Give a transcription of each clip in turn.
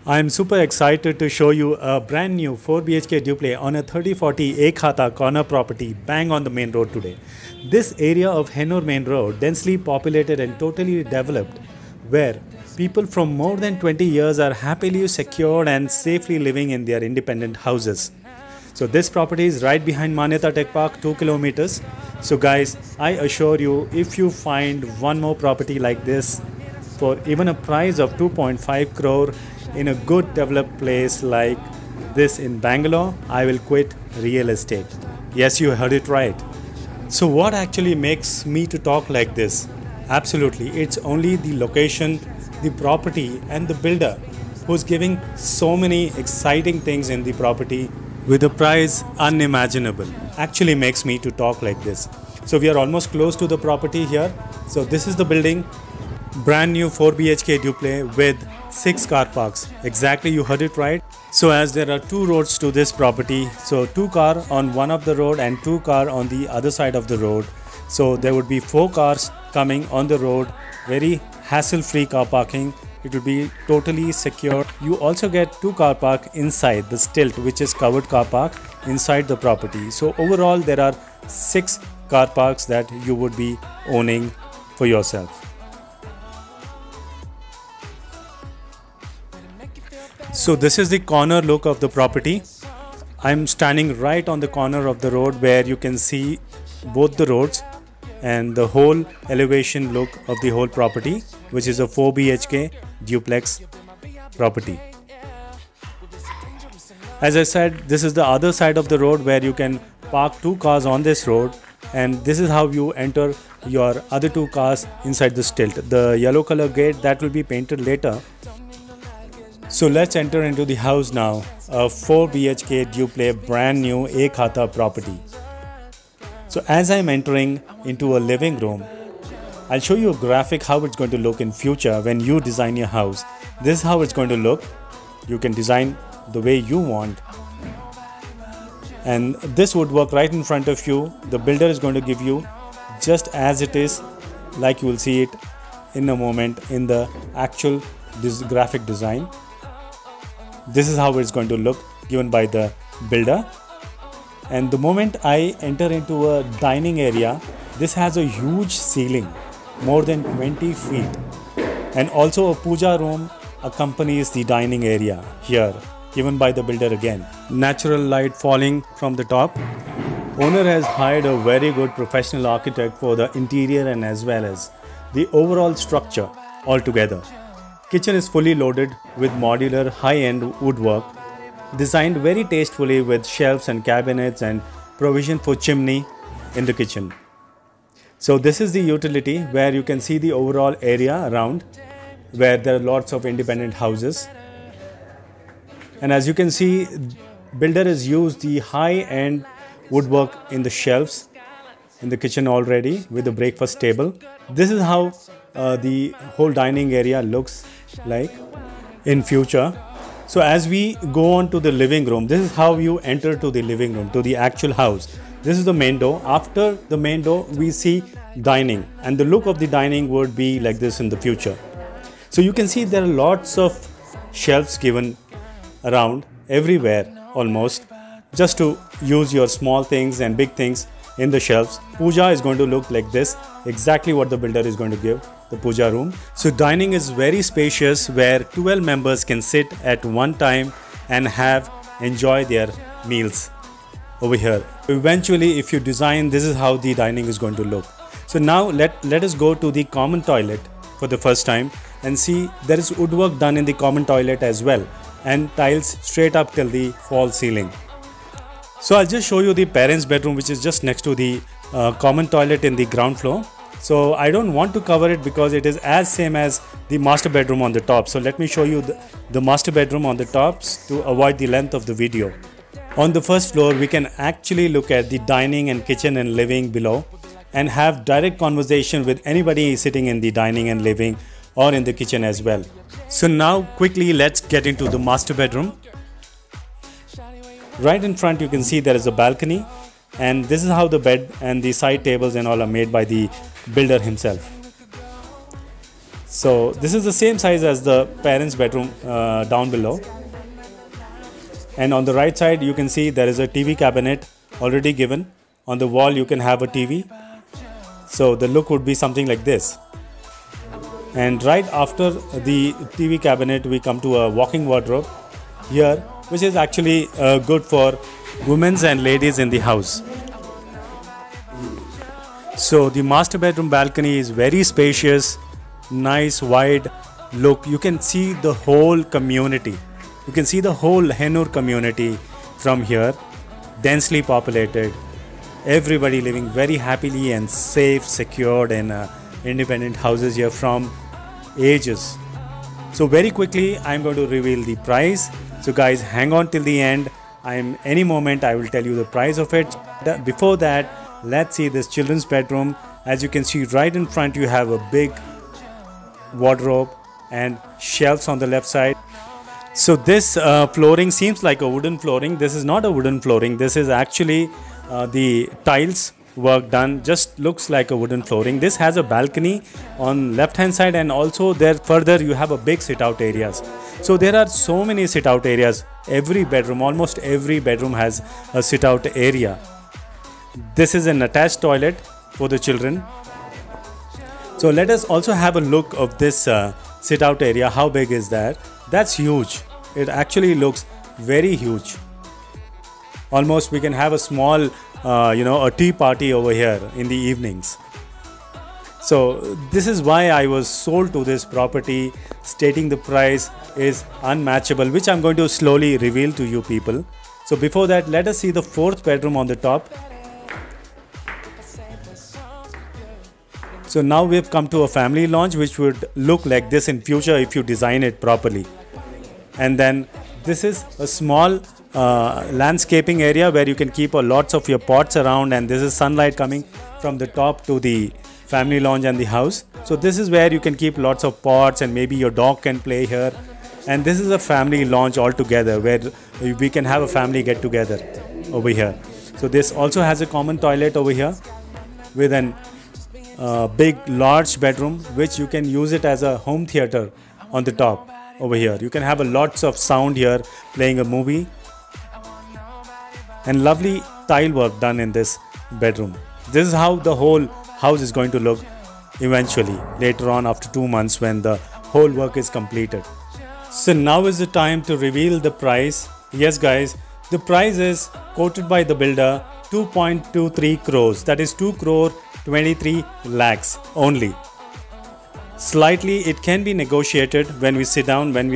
I'm super excited to show you a brand new 4 BHK duplex on a 3040 Ekhata corner property bang on the main road today. This area of Hennur main road, densely populated and totally developed, where people from more than 20 years are happily secured and safely living in their independent houses. So this property is right behind Manyata Tech Park, 2 kilometers. So guys, I assure you, if you find one more property like this for even a price of 2.5 crore in a good developed place like this in Bangalore, I will quit real estate. Yes, you heard it right. So what actually makes me to talk like this? Absolutely, it's only the location, the property and the builder who's giving so many exciting things in the property with a price unimaginable. Actually makes me to talk like this. So we are almost close to the property here. So this is the building, brand new 4 BHK duplex with 6 car parks. Exactly, you heard it right. So as there are 2 roads to this property, so 2 car on one of the road and 2 car on the other side of the road. So there would be 4 cars coming on the road, very hassle-free car parking. It will be totally secure. You also get 2 car park inside the stilt, which is covered car park inside the property. So overall there are 6 car parks that you would be owning for yourself. So this is the corner look of the property. I'm standing right on the corner of the road where you can see both the roads and the whole elevation look of the whole property, which is a 4 BHK duplex property. As I said, this is the other side of the road where you can park 2 cars on this road, and this is how you enter your other 2 cars inside the stilt. The yellow color gate that will be painted later. So let's enter into the house now, a 4 BHK duplex brand new Ekhata property. So as I'm entering into a living room, I'll show you a graphic how it's going to look in future when you design your house. This is how it's going to look. You can design the way you want. And this would work right in front of you. The builder is going to give you just as it is, like you will see it in a moment in the actual graphic design. This is how it's going to look given by the builder. And the moment I enter into a dining area, this has a huge ceiling, more than 20 feet. And also a puja room accompanies the dining area here, given by the builder again. Natural light falling from the top. Owner has hired a very good professional architect for the interior and as well as the overall structure altogether. Kitchen is fully loaded with modular high-end woodwork, designed very tastefully with shelves and cabinets and provision for chimney in the kitchen. So this is the utility where you can see the overall area around where there are lots of independent houses. And as you can see, builder has used the high-end woodwork in the shelves in the kitchen already with the breakfast table. This is how the whole dining area looks like in future. So as we go on to the living room, this is how you enter to the living room, to the actual house. This is the main door. After the main door, we see dining, and the look of the dining would be like this in the future. So you can see there are lots of shelves given around everywhere almost, just to use your small things and big things in the shelves. Puja is going to look like this, exactly what the builder is going to give, the puja room. So dining is very spacious where 12 members can sit at one time and enjoy their meals over here. Eventually, if you design, this is how the dining is going to look. So now let us go to the common toilet for the first time and see there is woodwork done in the common toilet as well, and tiles straight up till the false ceiling. So I'll just show you the parents' bedroom, which is just next to the common toilet in the ground floor. So I don't want to cover it because it is as same as the master bedroom on the top. So let me show you the master bedroom on the tops to avoid the length of the video. On the first floor, we can actually look at the dining and kitchen and living below and have direct conversation with anybody sitting in the dining and living or in the kitchen as well. So now quickly let's get into the master bedroom. Right in front you can see there is a balcony, and this is how the bed and the side tables and all are made by the builder himself. So this is the same size as the parents' bedroom down below. And on the right side you can see there is a TV cabinet already given. On the wall you can have a TV. So the look would be something like this. And right after the TV cabinet we come to a walk-in wardrobe here, which is actually good for women and ladies in the house. So the master bedroom balcony is very spacious, nice wide look. You can see the whole community. You can see the whole Hennur community from here, densely populated. Everybody living very happily and safe, secured in independent houses here from ages. So very quickly I'm going to reveal the price. So guys, hang on till the end. Any moment I will tell you the price of it. Before that, let's see this children's bedroom. As you can see right in front you have a big wardrobe and shelves on the left side. So this flooring seems like a wooden flooring. This is not a wooden flooring. This is actually the tiles work done. Just looks like a wooden flooring. This has a balcony on left hand side, and also there further you have a big sit out areas. So there are so many sit out areas. Every bedroom, almost every bedroom has a sit out area. This is an attached toilet for the children. So let us also have a look of this sit out area. How big is that? That's huge. It actually looks very huge. Almost we can have a small a tea party over here in the evenings. So this is why I was sold to this property, stating the price is unmatchable, which I'm going to slowly reveal to you people. So before that, let us see the fourth bedroom on the top. So now we've come to a family lounge, which would look like this in future if you design it properly. And then this is a small landscaping area where you can keep lots of your pots around, and this is sunlight coming from the top to the family lounge and the house. So this is where you can keep lots of pots, and maybe your dog can play here. And this is a family lounge altogether where we can have a family get together over here. So this also has a common toilet over here with an big large bedroom, which you can use it as a home theater on the top over here. You can have lots of sound here playing a movie, and lovely tile work done in this bedroom. This is how the whole house is going to look eventually later on after 2 months when the whole work is completed. So now is the time to reveal the price. Yes guys, the price is quoted by the builder 2.23 crores, that is 2 crore 23 lakhs only. Slightly it can be negotiated when we sit down, when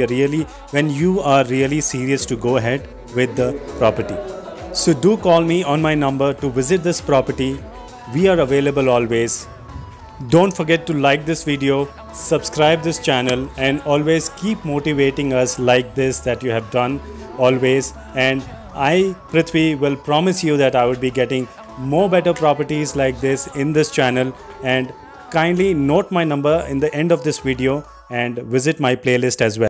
you are really serious to go ahead with the property. So do call me on my number to visit this property. We are available always. Don't forget to like this video, subscribe this channel, and always keep motivating us like this that you have done always. And I, Prithvi, will promise you that I will be getting more better properties like this in this channel. And kindly note my number in the end of this video and visit my playlist as well.